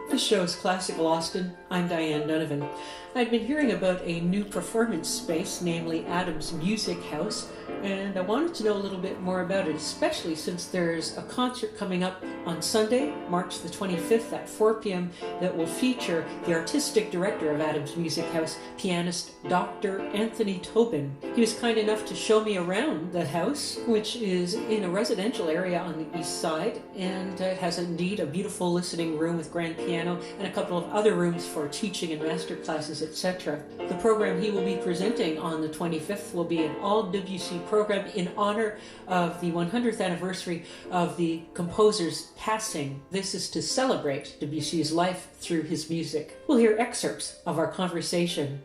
This show is Classical Austin. I'm Dianne Donovan. I've been hearing about a new performance space, namely Adam's Music House, and I wanted to know a little bit more about it, especially since there's a concert coming up on Sunday, March the 25th at 4 p.m. that will feature the artistic director of Adam's Music House, pianist Dr. Anthony Tobin. He was kind enough to show me around the house, which is in a residential area on the east side, and it has indeed a beautiful listening room with grand piano and a couple of other rooms for teaching and master classes, etc. The program he will be presenting on the 25th will be an all Debussy program in honor of the 100th anniversary of the composer's passing. This is to celebrate Debussy's life through his music. We'll hear excerpts of our conversation.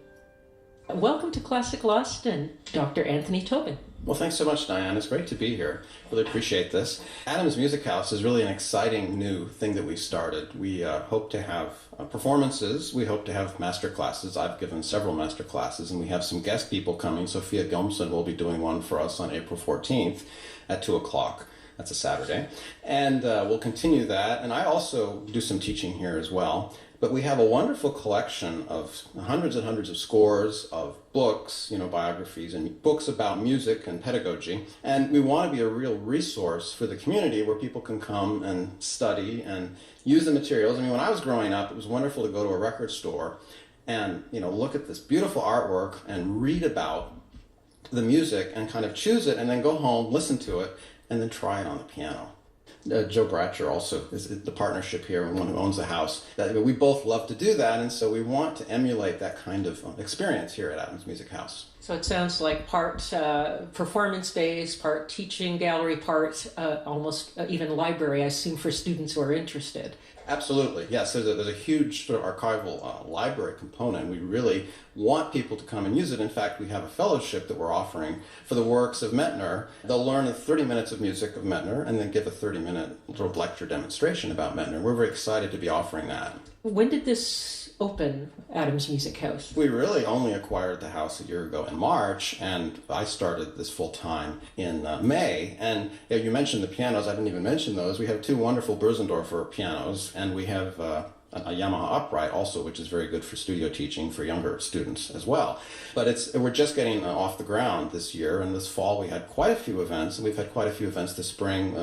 Welcome to Classical Austin, Dr. Anthony Tobin. Well, thanks so much, Diane. It's great to be here. Really appreciate this. Adam's Music House is really an exciting new thing that we started. We hope to have performances. We hope to have master classes. I've given several master classes, and we have some guest people coming. Sophia Gilmson will be doing one for us on April 14th at 2 o'clock. That's a Saturday. And we'll continue that. And I also do some teaching here as well. But we have a wonderful collection of hundreds and hundreds of scores, of books, biographies, and books about music and pedagogy. And we want to be a real resource for the community where people can come and study and use the materials. I mean, when I was growing up, it was wonderful to go to a record store and, look at this beautiful artwork and read about the music and kind of choose it and then go home, listen to it, and then try it on the piano. Joe Bratcher also is the partnership here, and one who owns the house. We both love to do that, and so we want to emulate that kind of experience here at Adam's Music House. So it sounds like part performance-based, part teaching gallery, part almost even library, I assume, for students who are interested. Absolutely, yes. There's a huge sort of archival library component. We really want people to come and use it. In fact, we have a fellowship that we're offering for the works of Mettner. They'll learn 30 minutes of music of Mettner and then give a 30-minute sort of lecture demonstration about Mettner. We're very excited to be offering that. When did this open, Adam's Music House? We really only acquired the house a year ago in March, and I started this full-time in May. And you mentioned the pianos. I didn't even mention those. We have two wonderful Bösendorfer pianos, and we have a Yamaha upright also, which is very good for studio teaching for younger students as well. But we're just getting off the ground this year, and this fall we had quite a few events, and we've had quite a few events this spring.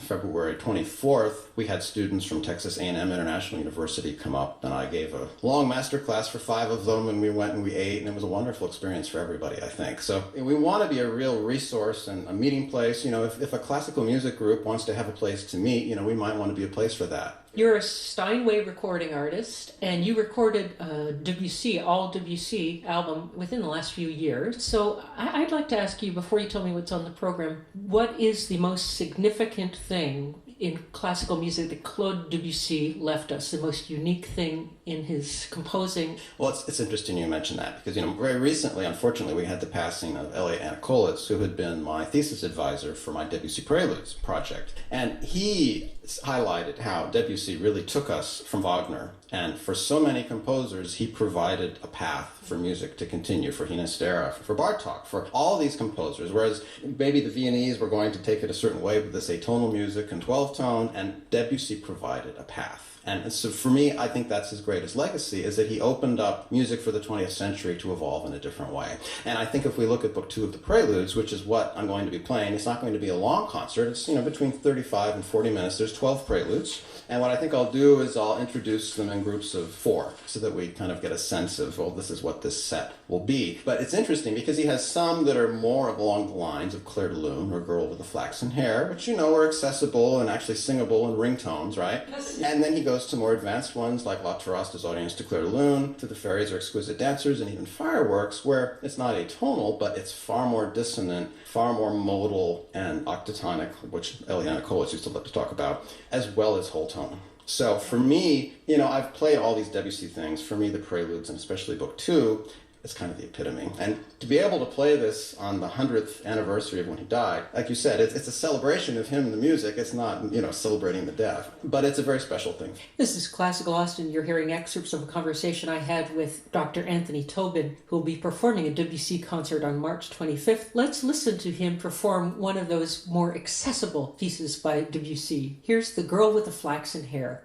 February 24th, we had students from Texas A&M International University come up, and I gave a long master class for 5 of them, and we went and we ate, and it was a wonderful experience for everybody, I think. So we want to be a real resource and a meeting place. If a classical music group wants to have a place to meet, we might want to be a place for that. You're a Steinway recording artist, and you recorded a Debussy, all Debussy album within the last few years. So I'd like to ask you, before you tell me what's on the program, what is the most significant thing in classical music that Claude Debussy left us, the most unique thing in his composing? Well, it's interesting you mention that, because, very recently, unfortunately, we had the passing of Elliot Anakolitz, who had been my thesis advisor for my Debussy Preludes project. And he highlighted how Debussy really took us from Wagner. And for so many composers, he provided a path for music to continue, for Ginastera, for Bartók, for all these composers. Whereas maybe the Viennese were going to take it a certain way with this atonal music and 12-tone, and Debussy provided a path. And so for me, I think that's his greatest legacy, is that he opened up music for the 20th century to evolve in a different way. And I think if we look at Book 2 of the Preludes, which is what I'm going to be playing, it's not going to be a long concert. It's, between 35 and 40 minutes. There's 12 preludes. And what I think I'll do is I'll introduce them in groups of 4 so that we kind of get a sense of, this is what this set will be. But it's interesting because he has some that are more along the lines of Clair de Lune or Girl with the Flaxen Hair, which are accessible and actually singable in ringtones, right? Yes. And then he goes to more advanced ones like La Terrasse des Audiences to Clair de Lune, to The Fairies Are Exquisite Dancers, and even Fireworks, where it's not atonal, but it's far more dissonant, far more modal and octatonic, which Eliana Kolis used to love to talk about, as well as whole tone. So for me, I've played all these Debussy things. For me, the Preludes, and especially Book 2, is kind of the epitome. And to be able to play this on the 100th anniversary of when he died, like you said, it's a celebration of him and the music. It's not, celebrating the death. But it's a very special thing. This is Classical Austin. You're hearing excerpts of a conversation I had with Dr. Anthony Tobin, who will be performing a Debussy concert on March 25th. Let's listen to him perform one of those more accessible pieces by Debussy. Here's The Girl with the Flaxen Hair.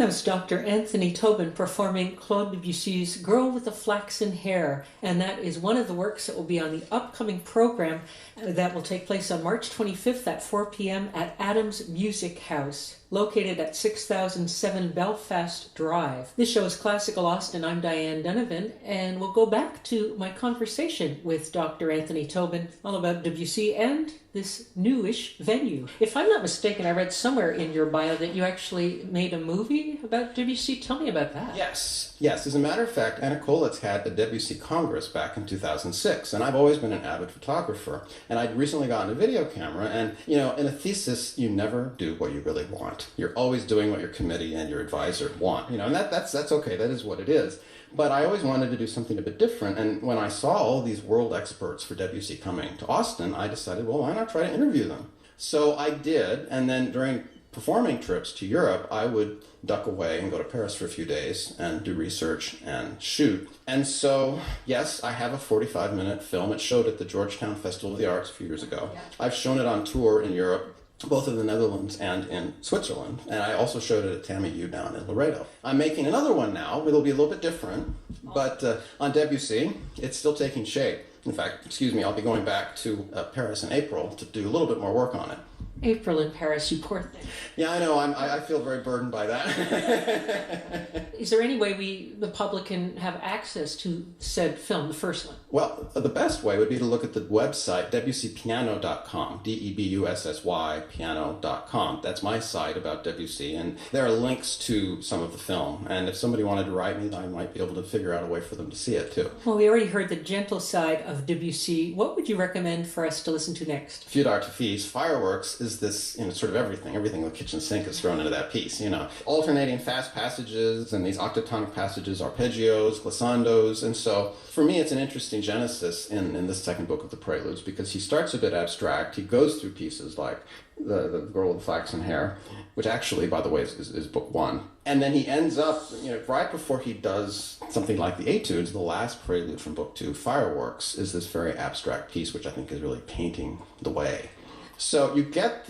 That was Dr. Anthony Tobin performing Claude Debussy's Girl with the Flaxen Hair, and that is one of the works that will be on the upcoming program that will take place on March 25th at 4 p.m. at Adams Music House, located at 6007 Belfast Drive. This show is Classical Austin. I'm Dianne Donovan, and we'll go back to my conversation with Dr. Anthony Tobin all about Debussy and this newish venue. If I'm not mistaken, I read somewhere in your bio that you actually made a movie about Debussy. Tell me about that. Yes. As a matter of fact, Anna Kolitz had a Debussy Congress back in 2006, and I've always been an avid photographer. And I'd recently gotten a video camera, and, in a thesis, you never do what you really want. You're always doing what your committee and your advisor want, and that's okay. That is what it is. But I always wanted to do something a bit different, and when I saw all these world experts for Debussy coming to Austin, I decided, well, why not try to interview them? So I did, and then during performing trips to Europe, I would duck away and go to Paris for a few days and do research and shoot. And so, yes, I have a 45-minute film. It showed at the Georgetown Festival of the Arts a few years ago. Yeah. I've shown it on tour in Europe, both in the Netherlands and in Switzerland. And I also showed it at Tammy U down in Laredo. I'm making another one now. It'll be a little bit different, but on Debussy, it's still taking shape. In fact, I'll be going back to Paris in April to do a little bit more work on it. April in Paris, you poor thing. Yeah, I know. I feel very burdened by that. Is there any way the public can have access to said film, the first one? Well, the best way would be to look at the website, debussypiano.com, Debussy piano.com. That's my site about Debussy, and there are links to some of the film. And if somebody wanted to write me, I might be able to figure out a way for them to see it, too. Well, we already heard the gentle side of Debussy. What would you recommend for us to listen to next? Feu d'artifice, Fireworks, is this, sort of everything in the kitchen sink is thrown into that piece, Alternating fast passages and these octatonic passages, arpeggios, glissandos, and so for me it's an interesting genesis in this second book of the Preludes because he starts a bit abstract. He goes through pieces like the Girl with the Flaxen Hair, which actually, by the way, is book one. And then he ends up, right before he does something like the Etudes, the last prelude from book two, Fireworks, is this very abstract piece, which I think is really painting the way. So you get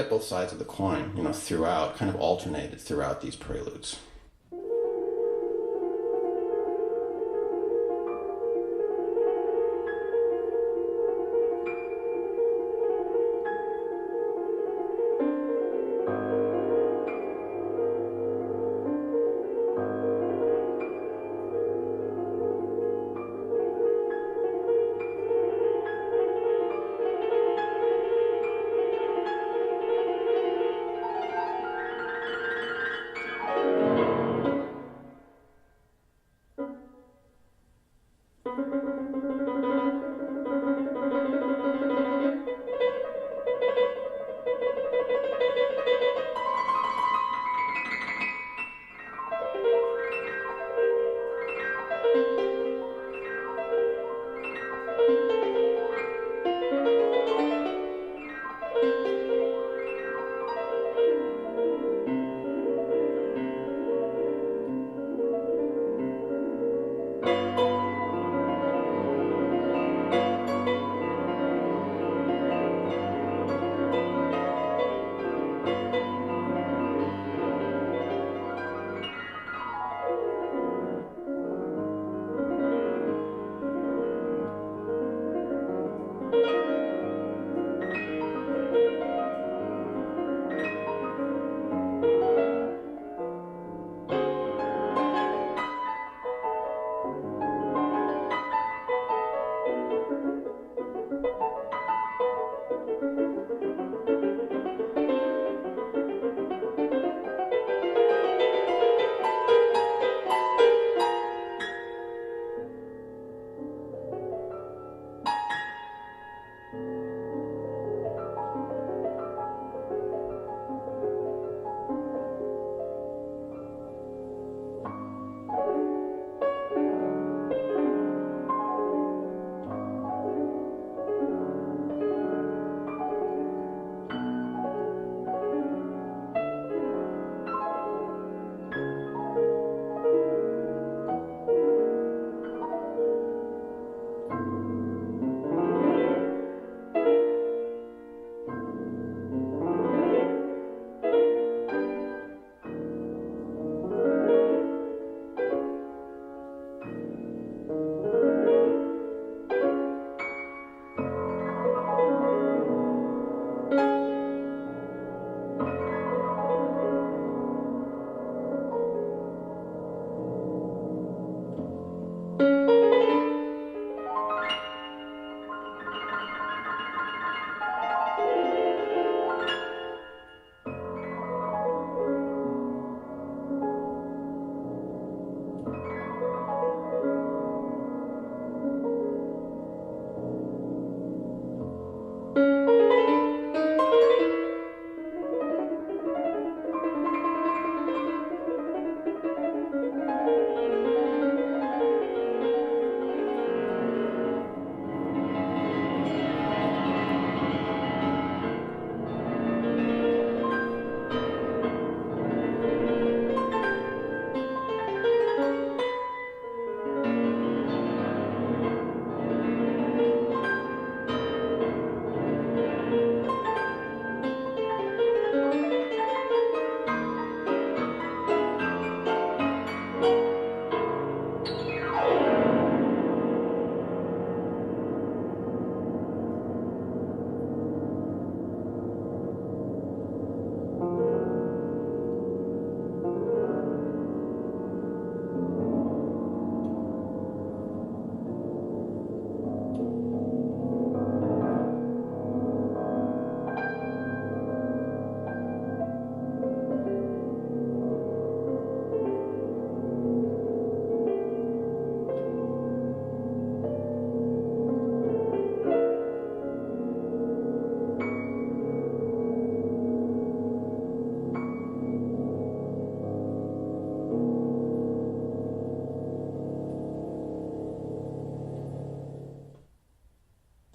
both sides of the coin, throughout, kind of alternated throughout these preludes.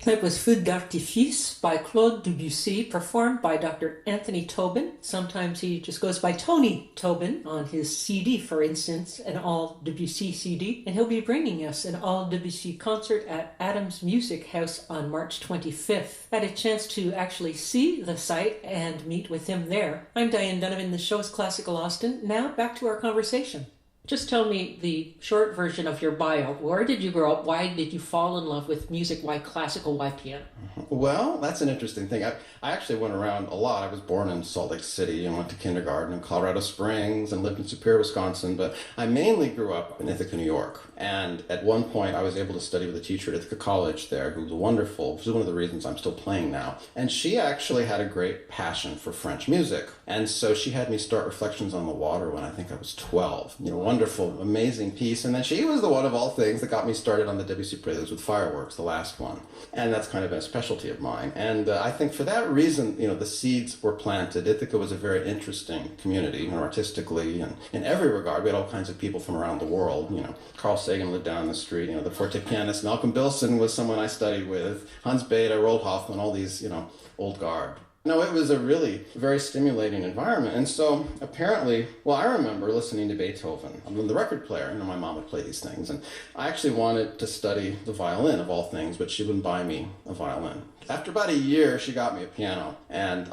That was Feu d'Artifice by Claude Debussy, performed by Dr. Anthony Tobin. Sometimes he just goes by Tony Tobin on his CD, for instance, an all Debussy CD. And he'll be bringing us an all Debussy concert at Adams Music House on March 25th. I had a chance to actually see the site and meet with him there. I'm Dianne Donovan. The show is Classical Austin. Now back to our conversation. Just tell me the short version of your bio. Where did you grow up? Why did you fall in love with music? Why classical? Why piano? Well, that's an interesting thing. I actually went around a lot. I was born in Salt Lake City and went to kindergarten in Colorado Springs and lived in Superior, Wisconsin. But I mainly grew up in Ithaca, New York. And at one point, I was able to study with a teacher at Ithaca College there who was wonderful. This is one of the reasons I'm still playing now. And she actually had a great passion for French music. And so she had me start Reflections on the Water when I think I was 12. Wonderful, amazing piece. And then she was the one of all things that got me started on the Debussy Preludes with Fireworks, the last one. And that's kind of a specialty of mine. And I think for that reason, the seeds were planted. Ithaca was a very interesting community, artistically and in every regard. We had all kinds of people from around the world. Carl Sagan lived down the street. The forte pianist Malcolm Bilson was someone I studied with. Hans Beda, Roald Hoffmann, all these, old guard. No, it was a really very stimulating environment. And so apparently, I remember listening to Beethoven. I'm the record player. My mom would play these things. And I actually wanted to study the violin of all things, but she wouldn't buy me a violin. After about a year, she got me a piano. And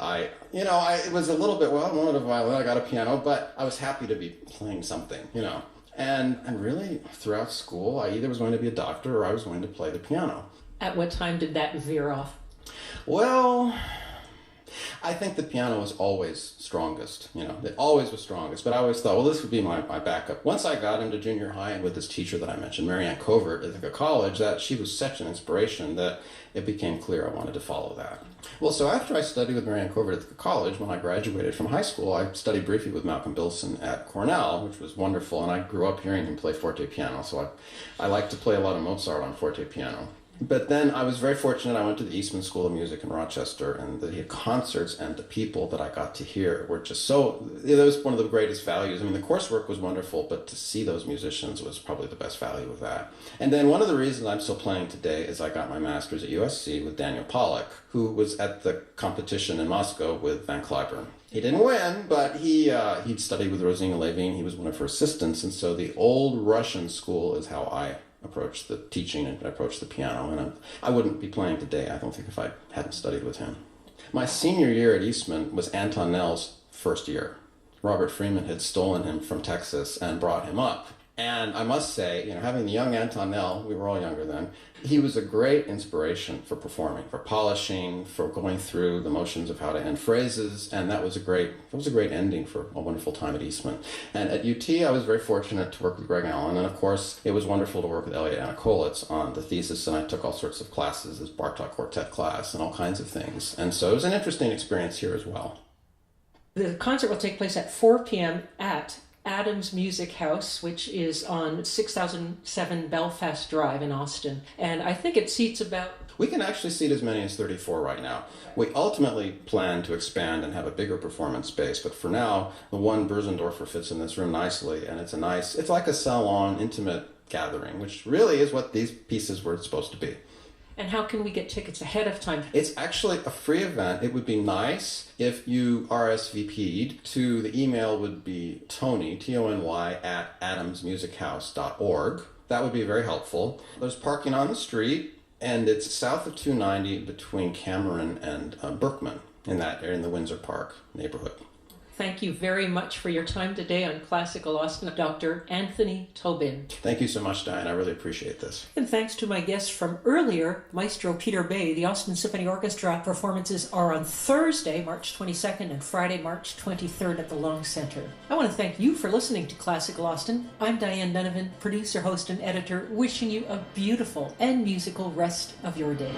it was a little bit, I wanted a violin, I got a piano, but I was happy to be playing something, And really, throughout school, I either was going to be a doctor or I was going to play the piano. At what time did that veer off? Well, I think the piano was always strongest, it always was strongest, but I always thought, this would be my backup. Once I got into junior high and with this teacher that I mentioned, Marianne Covert at Ithaca College, that she was such an inspiration that it became clear I wanted to follow that. Well, so after I studied with Marianne Covert at Ithaca College, when I graduated from high school, I studied briefly with Malcolm Bilson at Cornell, which was wonderful, and I grew up hearing him play forte piano, so I like to play a lot of Mozart on forte piano. But then I was very fortunate. I went to the Eastman School of Music in Rochester, and he had concerts, and the people that I got to hear were just so, that was one of the greatest values. The coursework was wonderful, but to see those musicians was probably the best value of that. And then one of the reasons I'm still playing today is I got my master's at USC with Daniel Pollack, who was at the competition in Moscow with Van Cliburn. He didn't win, but he'd studied with Rosina Levine. He was one of her assistants, and so the old Russian school is how I approach the teaching and approach the piano, and I wouldn't be playing today, I don't think, if I hadn't studied with him. My senior year at Eastman was Anton Nell's first year. Robert Freeman had stolen him from Texas and brought him up. And I must say, having the young Anton Nell, we were all younger then, he was a great inspiration for performing, for polishing, for going through the motions of how to end phrases, and that was a great ending for a wonderful time at Eastman. And at UT, I was very fortunate to work with Greg Allen, and of course, it was wonderful to work with Elliot Anakolitz on the thesis, and I took all sorts of classes, this Bartok Quartet class, and all kinds of things. And so it was an interesting experience here as well. The concert will take place at 4 p.m. at Adams Music House, which is on 6007 Belfast Drive in Austin. And I think it seats about... We can actually seat as many as 34 right now. We ultimately plan to expand and have a bigger performance space, but for now, the one Berzendorfer fits in this room nicely, and it's like a salon, intimate gathering, which really is what these pieces were supposed to be. And how can we get tickets ahead of time? It's actually a free event. It would be nice if you RSVP'd to, the email would be Tony, Tony, at adamsmusichouse.org. That would be very helpful. There's parking on the street, and it's south of 290 between Cameron and Berkman in that area, in the Windsor Park neighborhood. Thank you very much for your time today on Classical Austin, Dr. Anthony Tobin. Thank you so much, Diane. I really appreciate this. And thanks to my guests from earlier, Maestro Peter Bay. The Austin Symphony Orchestra performances are on Thursday, March 22nd, and Friday, March 23rd at the Long Center. I want to thank you for listening to Classical Austin. I'm Dianne Donovan, producer, host, and editor, wishing you a beautiful and musical rest of your day.